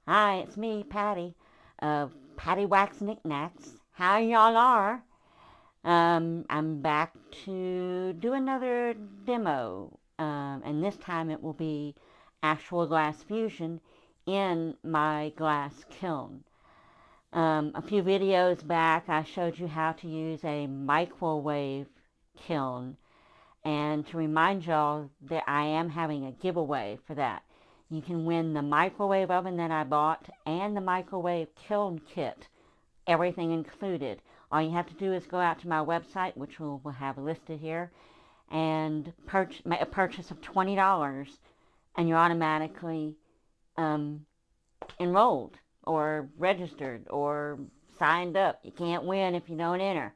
Hi, it's me, Patty, of Patty Wax Knacks. How y'all are? I'm back to do another demo, and this time it will be actual glass fusion in my glass kiln. A few videos back, I showed you how to use a microwave kiln, and to remind y'all that I am having a giveaway for that. You can win the microwave oven that I bought and the microwave kiln kit, everything included. All you have to do is go out to my website, which we'll have listed here, and make a purchase of $20, and you're automatically um, enrolled or registered or signed up. You can't win if you don't enter.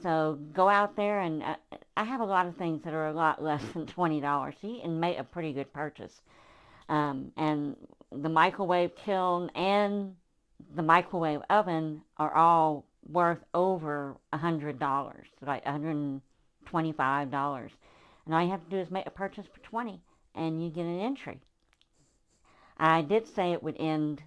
So go out there, and I have a lot of things that are a lot less than $20, so you can make a pretty good purchase. And the microwave kiln and the microwave oven are all worth over $100, like $125. And all you have to do is make a purchase for 20 and you get an entry. I did say it would end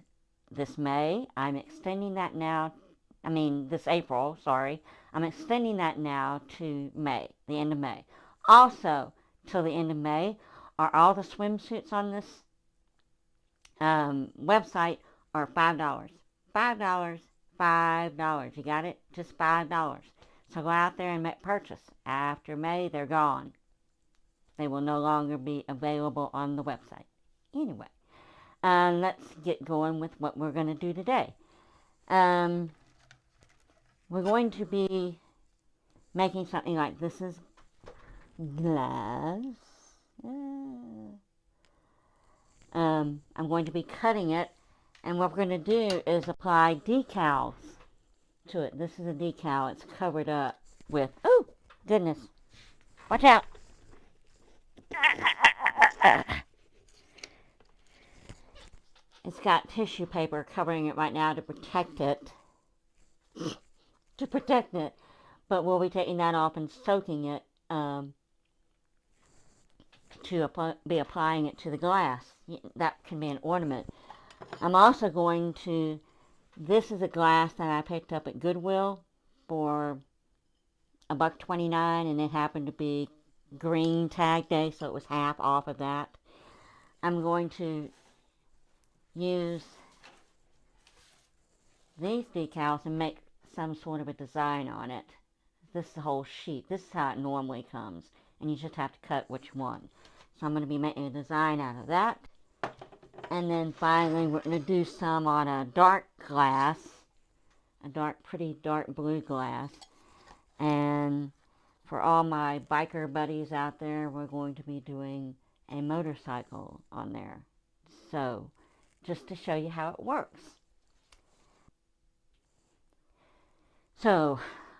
this May. I'm extending that now. This April, sorry. I'm extending that now to May, the end of May. Also, till the end of May, are all the swimsuits on this website are $5. $5, $5. You got it? Just $5. So go out there and make purchase. After May, they're gone. They will no longer be available on the website. Anyway, let's get going with what we're going to do today. We're going to be making something like this is glass. I'm going to be cutting it, and what we're going to do is apply decals to it. This is a decal. It's covered up with, oh, goodness, watch out. It's got tissue paper covering it right now to protect it. But we'll be taking that off and soaking it to be applying it to the glass. That can be an ornament. I'm also going to, this is a glass that I picked up at Goodwill for $1.29, and it happened to be green tag day, so it was half off of that. I'm going to use these decals and make some sort of a design on it. This is the whole sheet. This is how it normally comes, and you just have to cut which one. So I'm going to be making a design out of that. And then finally, we're going to do some on a dark glass, pretty dark blue glass. And for all my biker buddies out there, we're going to be doing a motorcycle on there. So, just to show you how it works. So,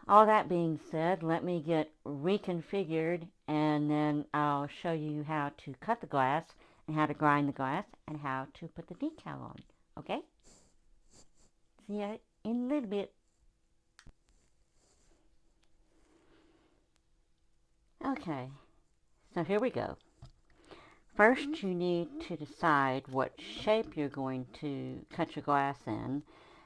all that being said, let me get reconfigured, and then I'll show you how to cut the glass, and how to grind the glass, and how to put the decal on. Okay? See you in a little bit. Okay, so here we go. First, you need to decide what shape you're going to cut your glass in,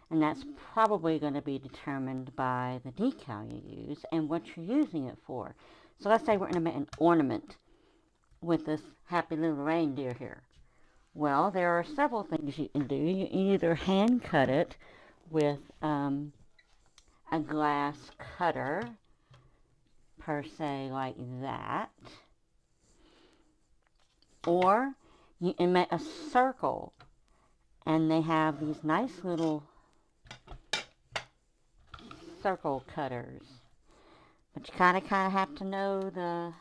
and that's probably going to be determined by the decal you use and what you're using it for. So let's say we're going to make an ornament with this happy little reindeer here. Well, there are several things you can do. You either hand cut it with a glass cutter, per se, like that, or you can make a circle, and they have these nice little circle cutters, but you kind of have to know the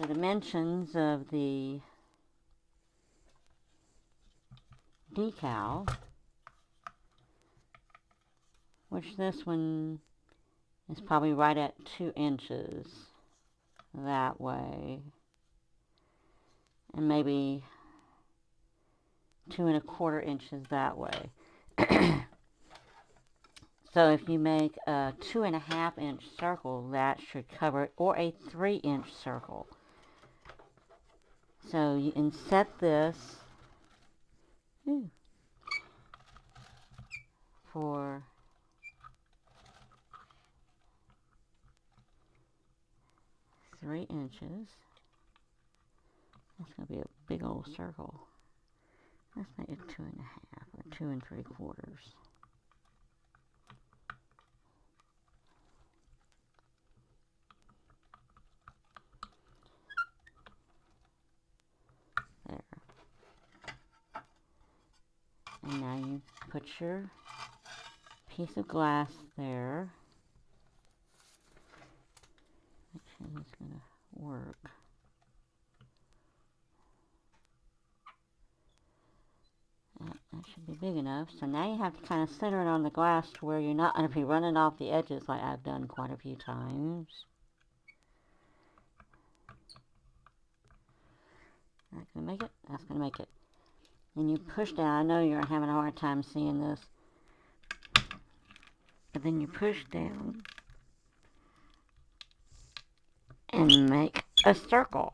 dimensions of the decal, which this one is probably right at 2 inches that way, and maybe 2 1/4 inches that way. So if you make a 2 1/2 inch circle, that should cover it, or a 3 inch circle. So you can set this Ooh. For 3 inches. That's going to be a big old circle. Let's make it 2 1/2 or 2 3/4. There. And now you put your piece of glass there. Make sure it's going to work. That should be big enough. So now you have to kind of center it on the glass to where you're not going to be running off the edges like I've done quite a few times. That's going to make it. That's going to make it. And you push down. I know you're having a hard time seeing this. But then you push down and make a circle.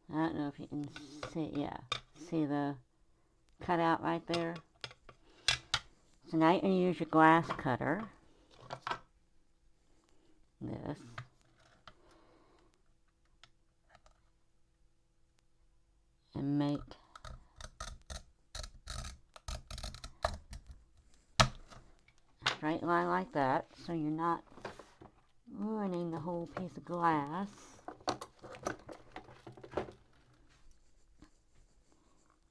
I don't know if you can see, yeah, see the cutout right there? So now you're going to use your glass cutter, this, and make a straight line like that, so you're not ruining the whole piece of glass.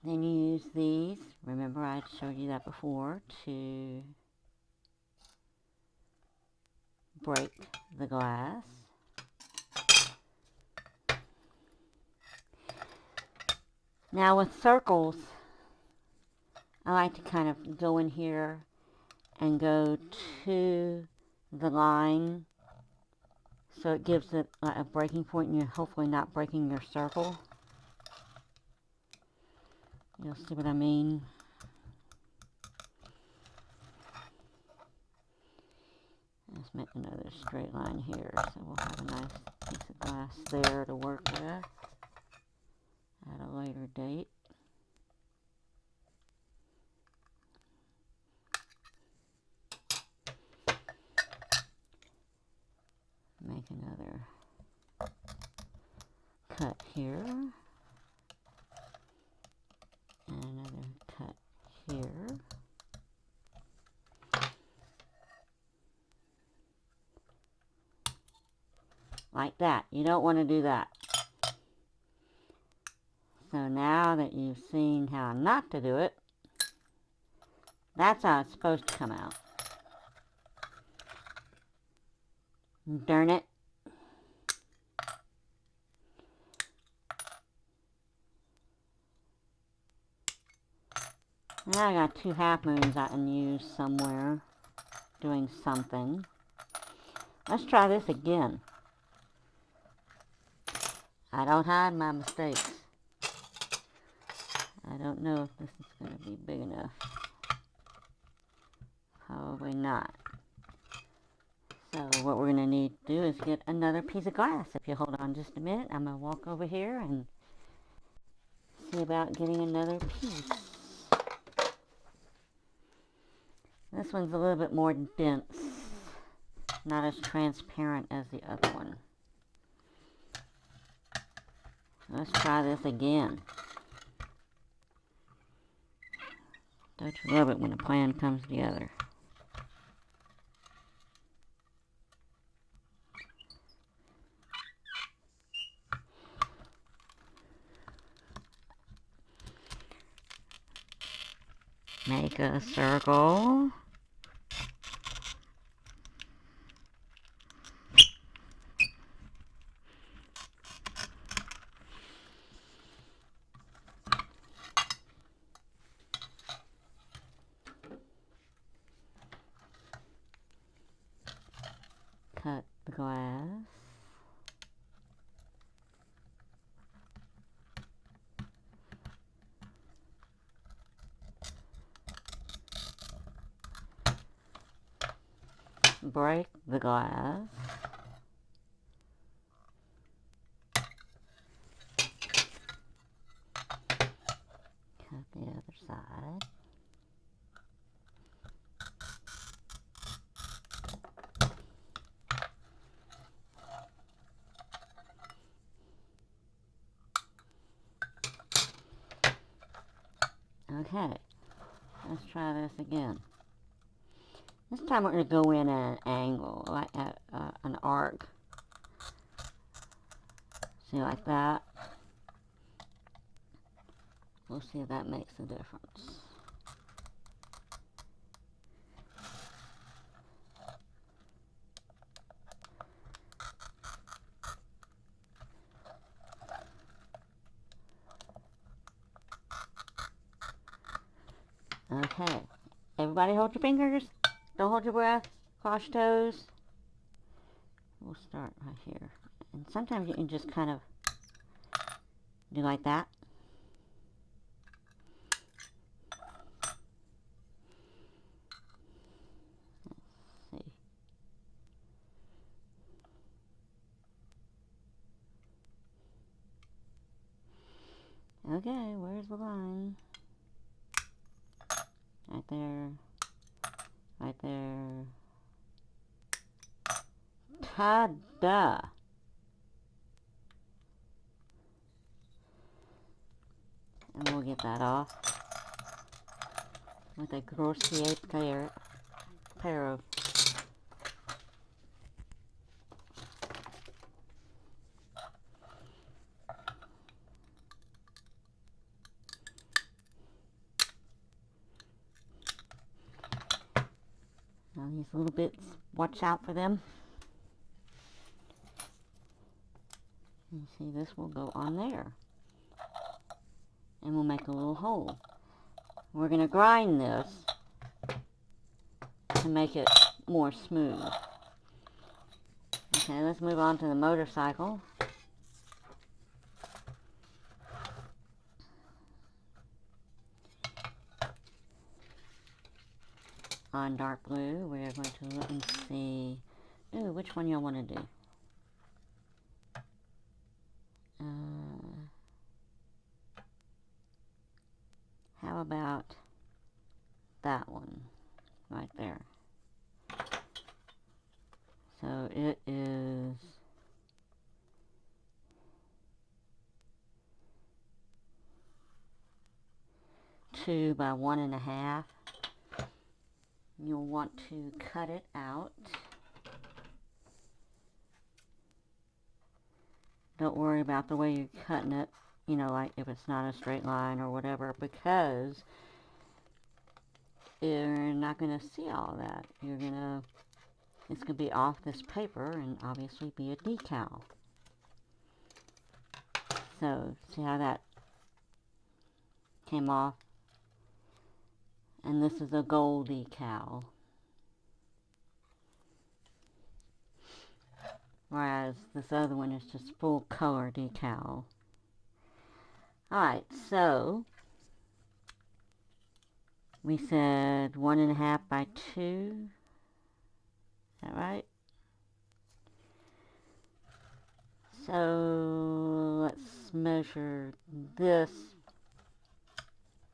Then you use these, remember I showed you that before, to break the glass. Now with circles, I like to kind of go in here and go to the line so it gives it like a breaking point and you're hopefully not breaking your circle. You'll see what I mean. Let's make another straight line here so we'll have a nice piece of glass there to work with at a later date. Make another cut here. And another cut here. Like that. You don't want to do that. So now that you've seen how not to do it, that's how it's supposed to come out. Darn it. Now I got 2 half moons I can use somewhere doing something. Let's try this again. I don't hide my mistakes. I don't know if this is going to be big enough. Probably not. So what we're going to need to do is get another piece of glass. If you hold on just a minute, I'm going to walk over here and see about getting another piece. This one's a little bit more dense, not as transparent as the other one. Let's try this again. Don't you love it when a plan comes together? Make a circle. Cut the glass. break the glass. Cut the other side. Okay, let's try this again. This time we're going to go in at an angle, like at an arc. See, like that. We'll see if that makes a difference. Okay, everybody hold your fingers. Don't hold your breath. Cross your toes. We'll start right here. And sometimes you can just kind of do like that. Let's see. Okay, where's the line? Right there. Right there. Ta-da! And we'll get that off with a grossier pair of now these little bits, watch out for them. You see, this will go on there. And we'll make a little hole. We're going to grind this to make it more smooth. Okay, let's move on to the motorcycle. On dark blue, we're going to look and see, ooh, which one y'all want to do? How about that one right there? So it is 2 by 1.5. You'll want to cut it out. Don't worry about the way you're cutting it, you know, like if it's not a straight line or whatever, because you're not going to see all that. It's going to be off this paper and obviously be a decal. So, see how that came off? And this is a gold decal. Whereas this other one is just full color decal. Alright, so we said 1.5 by 2. Is that right? So let's measure this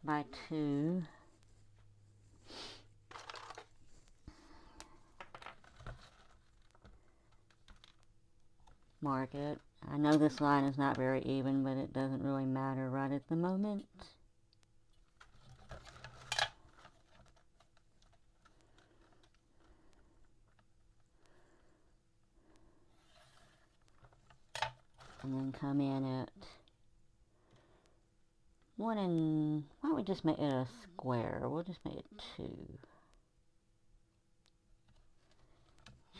by 2. Mark it. I know this line is not very even, but it doesn't really matter right at the moment. And then come in at 1 and, why don't we just make it a square? We'll just make it 2.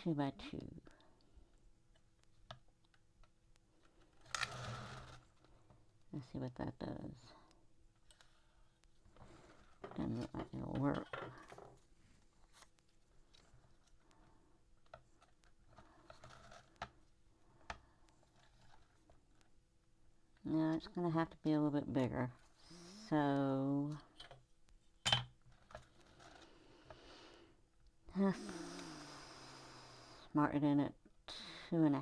2 by 2. Let's see what that does. Doesn't look like it'll work. No, it's going to have to be a little bit bigger. So, let's marked it in at 2.5.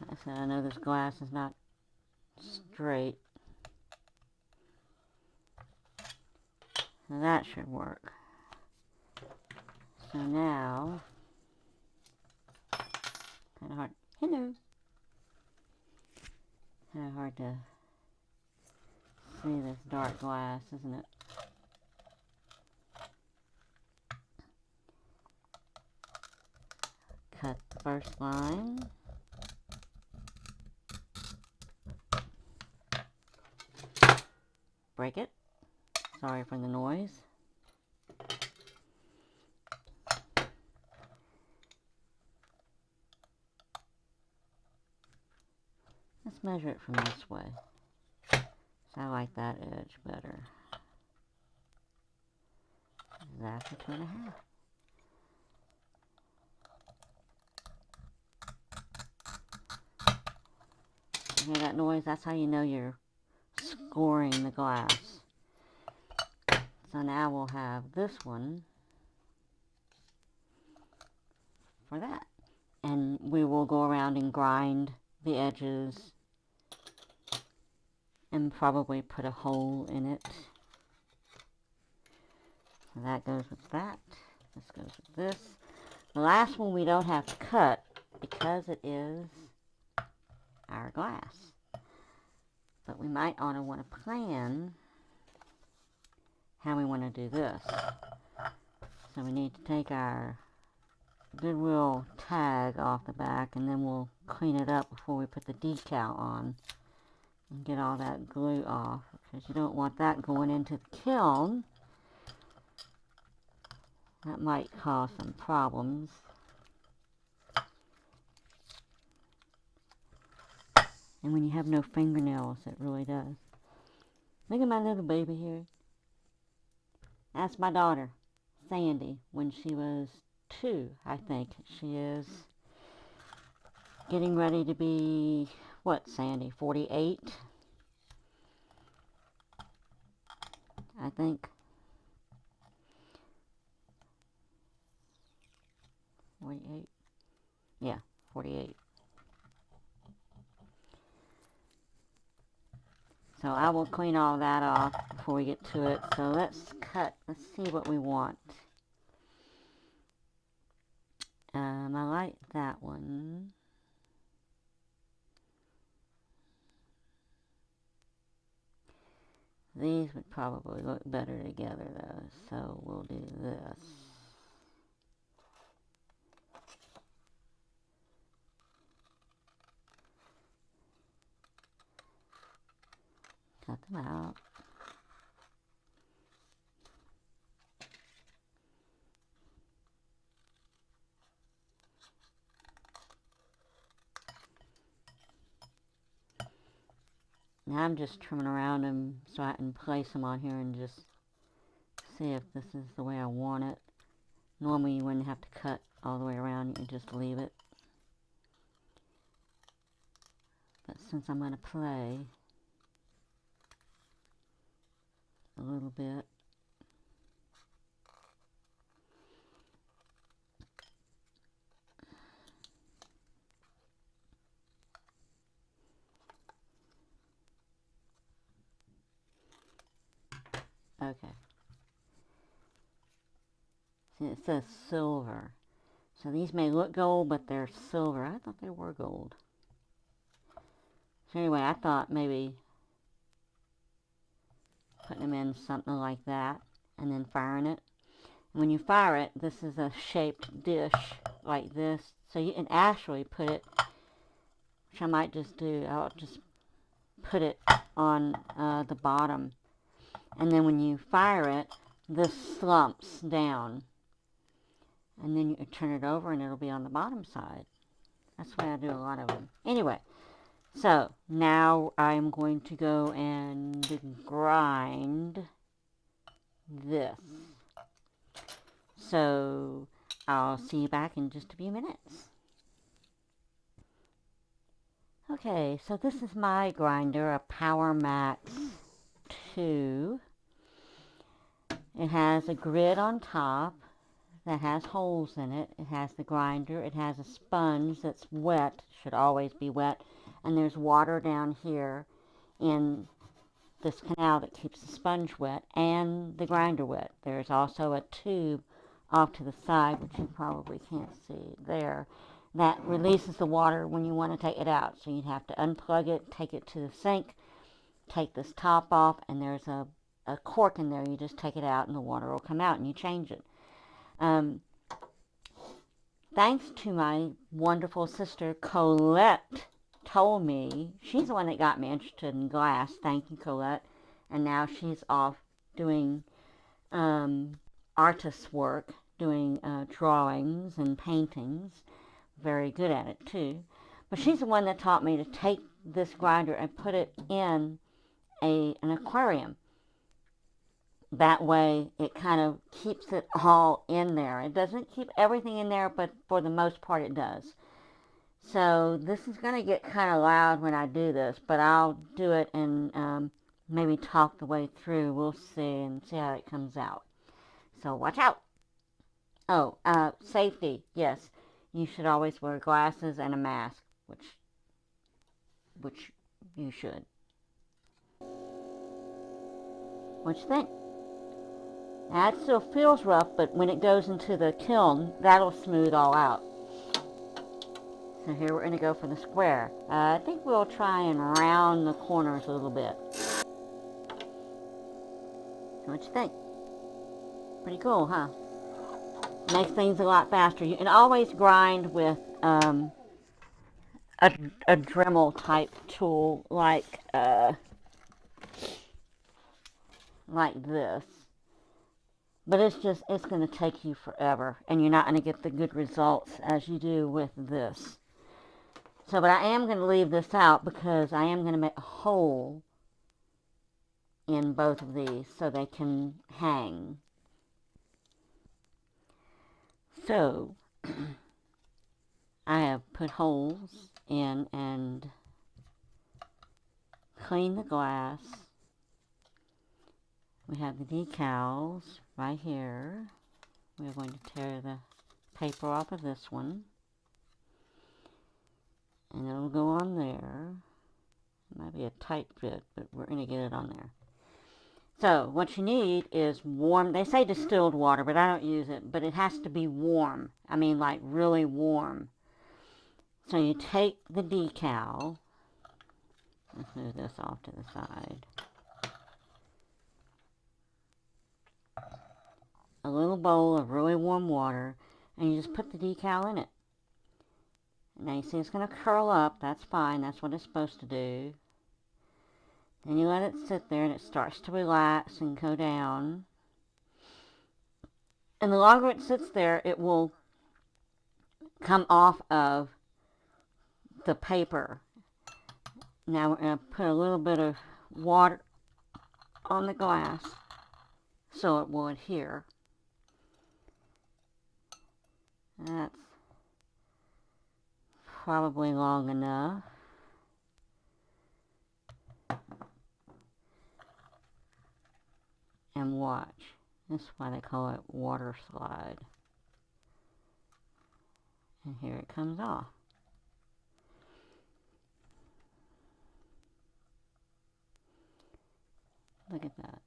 Like I said, I know this glass is not straight. So that should work. So now, kind of hard. Hello. Kind of hard to see this dark glass, isn't it? Cut the first line. Break it. Sorry for the noise. Let's measure it from this way. So I like that edge better. Exactly 2.5. You hear that noise? That's how you know you're scoring the glass. So now we'll have this one for that. And we will go around and grind the edges and probably put a hole in it. So that goes with that. This goes with this. The last one we don't have to cut because it is our glass. But we might want to plan how we want to do this. So we need to take our Goodwill tag off the back, and then we'll clean it up before we put the decal on and get all that glue off, because you don't want that going into the kiln. That might cause some problems. And when you have no fingernails, it really does. Look at my little baby here. That's my daughter, Sandy, when she was 2, I think. She is getting ready to be, what, Sandy, 48? I think. 48? Yeah, 48. So I will clean all that off before we get to it. So let's see what we want. I like that one. These would probably look better together though, so we'll do this. Cut them out. Now I'm just trimming around them so I can place them on here and just see if this is the way I want it. Normally you wouldn't have to cut all the way around, you can just leave it. But since I'm going to play a little bit, okay. See, it says silver. So these may look gold, but they're silver. I thought they were gold. So anyway, I thought maybe putting them in something like that and then firing it. And when you fire it, this is a shaped dish like this. So you can actually put it, which I might just do, I'll just put it on the bottom. And then when you fire it, this slumps down. And then you can turn it over and it'll be on the bottom side. That's the way I do a lot of them. Anyway, so now I'm going to go and grind this. So I'll see you back in just a few minutes. Okay, so this is my grinder, a Power Max 2. It has a grid on top that has holes in it. It has the grinder. It has a sponge that's wet, should always be wet, and there's water down here in this canal that keeps the sponge wet and the grinder wet. There's also a tube off to the side, which you probably can't see there, that releases the water when you want to take it out. So you'd have to unplug it, take it to the sink, take this top off, and there's a cork in there. You just take it out and the water will come out and you change it. Thanks to my wonderful sister Colette told me, she's the one that got me interested in glass. Thank you, Colette. And now she's off doing artist work, doing drawings and paintings. Very good at it too. But she's the one that taught me to take this grinder and put it in an aquarium. That way it kind of keeps it all in there. It doesn't keep everything in there, but for the most part it does. So this is going to get kind of loud when I do this, but I'll do it and maybe talk the way through. We'll see and see how it comes out. So watch out. Oh, safety. Yes, you should always wear glasses and a mask, which you should. What you think? Now it still feels rough, but when it goes into the kiln, that'll smooth all out. So here we're going to go for the square. I think we'll try and round the corners a little bit. What you think? Pretty cool, huh? Makes things a lot faster. You can always grind with a Dremel type tool like this. But it's going to take you forever, and you're not going to get the good results as you do with this. So, but I am going to leave this out because I am going to make a hole in both of these so they can hang. So, I have put holes in and cleaned the glass. We have the decals right here. We're going to tear the paper off of this one. And it'll go on there. It might be a tight fit, but we're going to get it on there. So, what you need is warm, they say distilled water, but I don't use it, but it has to be warm. I mean, like really warm. So you take the decal. Let's move this off to the side. A little bowl of really warm water, and you just put the decal in it. Now you see it's going to curl up. That's fine. That's what it's supposed to do. Then you let it sit there and it starts to relax and go down. And the longer it sits there, it will come off of the paper. Now we're going to put a little bit of water on the glass so it will adhere. That's probably long enough. And watch. That's why they call it water slide. And here it comes off. Look at that.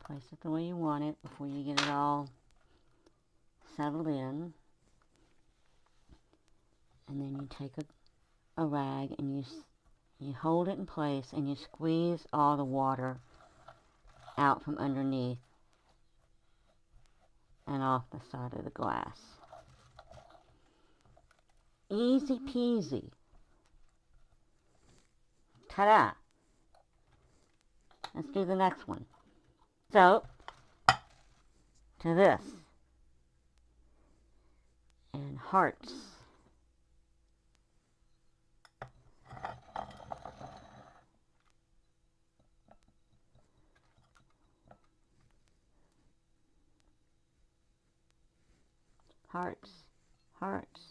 Place it the way you want it before you get it all settled in. And then you take a rag and you hold it in place and you squeeze all the water out from underneath and off the side of the glass. Easy peasy. Ta-da! Let's do the next one. So, to this. And hearts. Hearts. Hearts.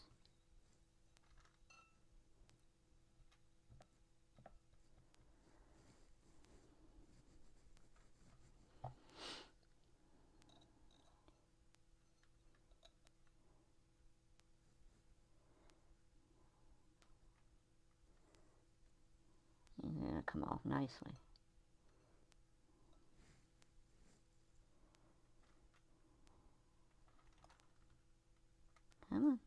come off nicely. Come on.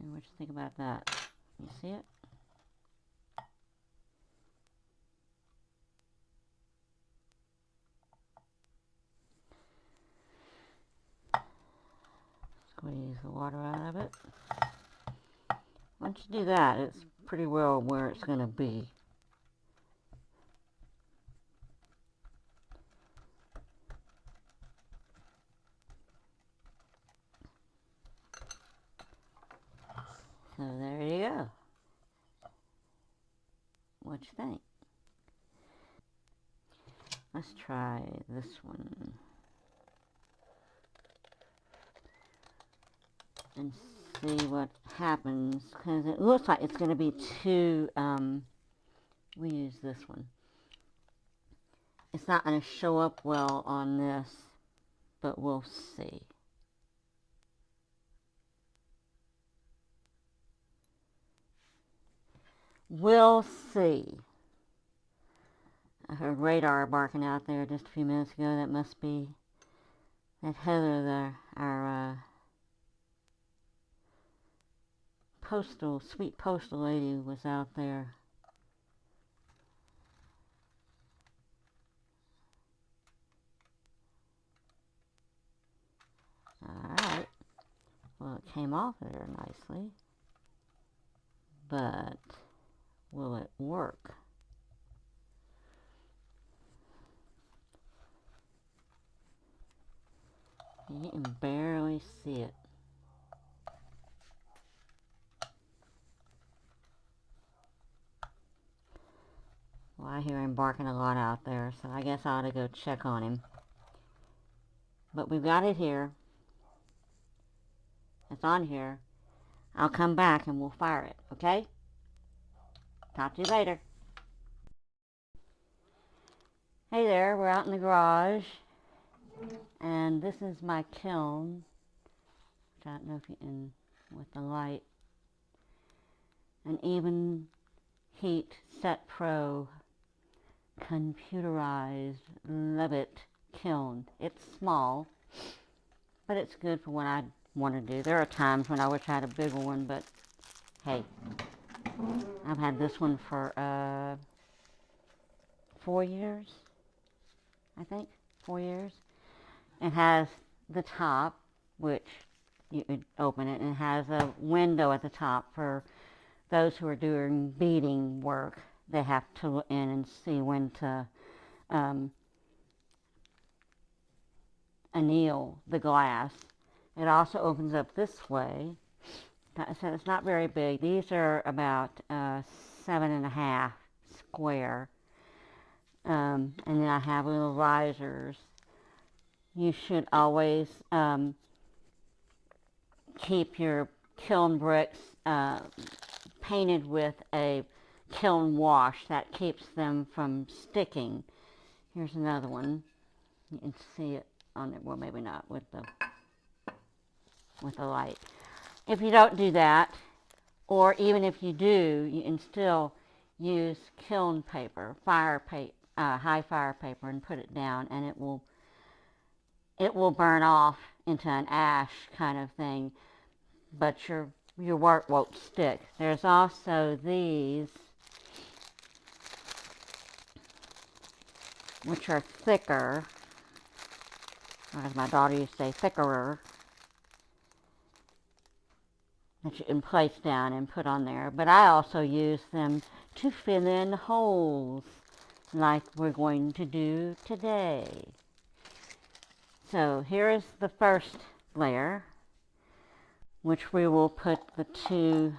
And what you think about that? You see it? Squeeze the water out of it. Once you do that, it's pretty well where it's going to be. So there you go. What you think? Let's try this one. And see what happens, because it looks like it's going to be too, we use this one. It's not going to show up well on this, but we'll see. We'll see. I heard radar barking out there just a few minutes ago. That must be that Heather, our sweet postal lady was out there. Alright. Well, it came off there nicely. But will it work? You can barely see it. Well, I hear him barking a lot out there, so I guess I ought to go check on him. But we've got it here. It's on here. I'll come back and we'll fire it, okay? Talk to you later. Hey there, we're out in the garage. And this is my kiln. I don't know if you can, with the light. An even heat set pro computerized Levitt kiln. It's small, but it's good for what I want to do. There are times when I wish I had a bigger one, but hey, I've had this one for 4 years, I think, 4 years. It has the top, which you could open it, and it has a window at the top for those who are doing beading work. They have to look in and see when to anneal the glass. It also opens up this way. I said it's not very big. These are about 7.5 square. And then I have little risers. You should always keep your kiln bricks painted with a kiln wash. That keeps them from sticking. Here's another one. You can see it on it. Well, maybe not with the light. If you don't do that, or even if you do, you can still use kiln paper, high fire paper, and put it down, and it will burn off into an ash kind of thing, but your work won't stick. There's also these, which are thicker, or as my daughter used to say, thickerer, that you can place down and put on there. But I also use them to fill in holes, like we're going to do today. So here is the first layer, which we will put the two,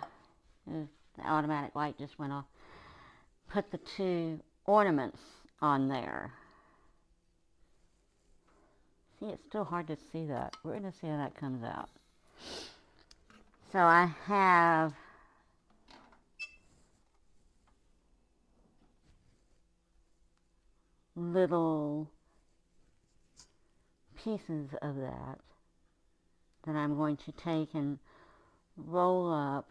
the automatic light just went off, put the two ornaments on there. See, it's still hard to see that. We're going to see how that comes out. So I have little pieces of that I'm going to take and roll up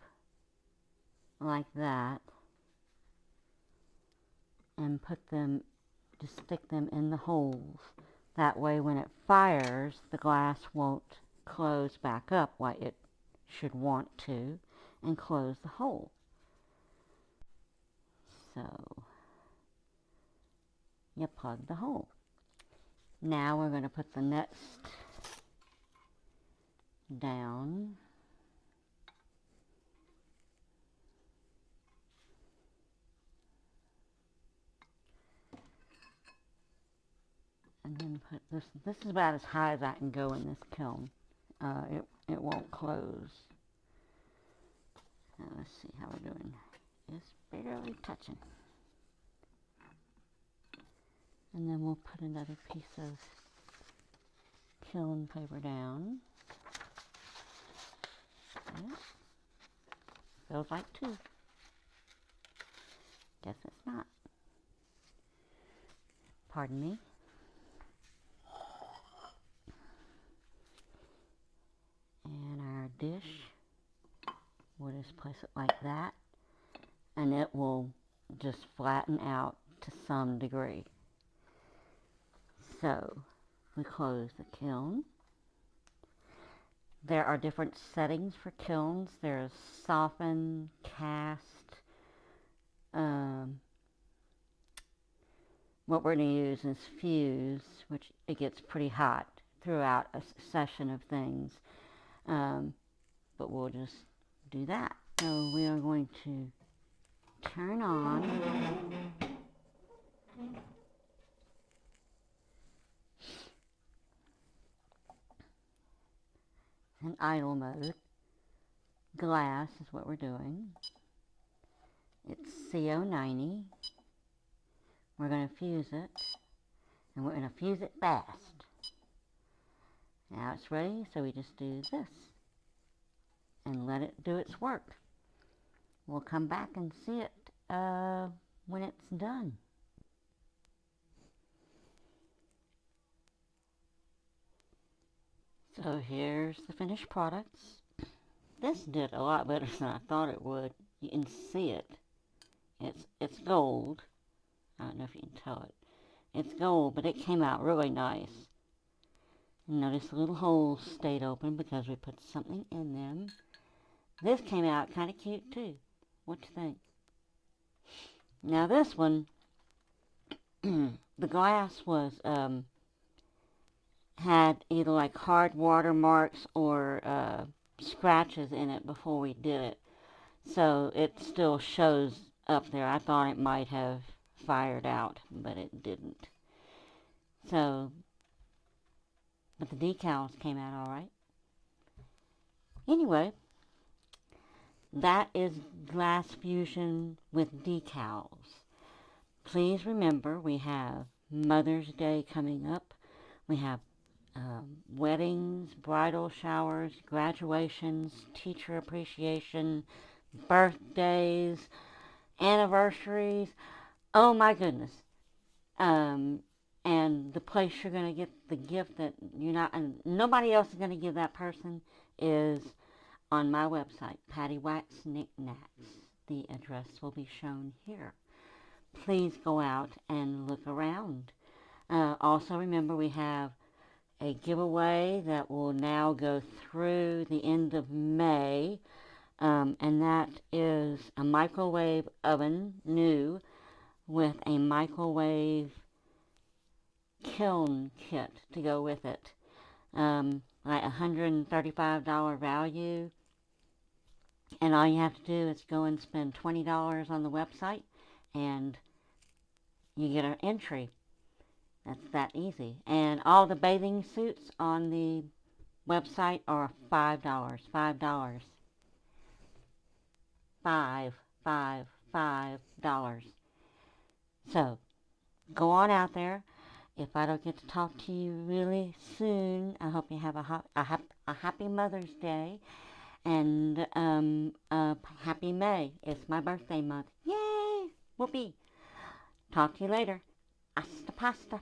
like that and put them, just stick them in the holes. That way when it fires, the glass won't close back up like it should want to and close the hole. So you plug the hole. Now we're going to put the next down. And then put this, this is about as high as I can go in this kiln. It won't close. Now let's see how we're doing. It's barely touching. And then we'll put another piece of kiln paper down. Yeah. Feels like two. Guess it's not. Pardon me. And our dish, we'll just place it like that, and it will just flatten out to some degree. So we close the kiln. There are different settings for kilns. There's soften, cast. What we're going to use is fuse, which it gets pretty hot throughout a session of things. But we'll just do that. So we are going to turn on in idle mode. Glass is what we're doing. It's CO90. We're going to fuse it, and we're going to fuse it fast. Now it's ready, so we just do this and let it do its work. We'll come back and see it when it's done. So here's the finished products. This did a lot better than I thought it would. You can see it. It's gold. I don't know if you can tell it. It's gold, but it came out really nice. Notice the little holes stayed open because we put something in them. This came out kind of cute too. What do you think? Now this one, the glass was had either like hard watermarks or scratches in it before we did it. So it still shows up there. I thought it might have fired out, but it didn't. So, but the decals came out all right. Anyway, that is glass fusion with decals. Please remember we have Mother's Day coming up. We have weddings, bridal showers, graduations, teacher appreciation, birthdays, anniversaries. Oh my goodness. And the place you're going to get the gift that you're not, and nobody else is going to give that person is on my website, Patty Wax Knick Knacks. The address will be shown here. Please go out and look around. Also remember we have a giveaway that will now go through the end of May, and that is a microwave oven, new, with a microwave kiln kit to go with it. Like $135 value, and all you have to do is go and spend $20 on the website, and you get an entry. That's that easy. And all the bathing suits on the website are $5. $5. $5. So, go on out there. if I don't get to talk to you really soon, I hope you have a happy Mother's Day and happy May. It's my birthday month. Yay! Whoopee! Talk to you later. Hasta pasta.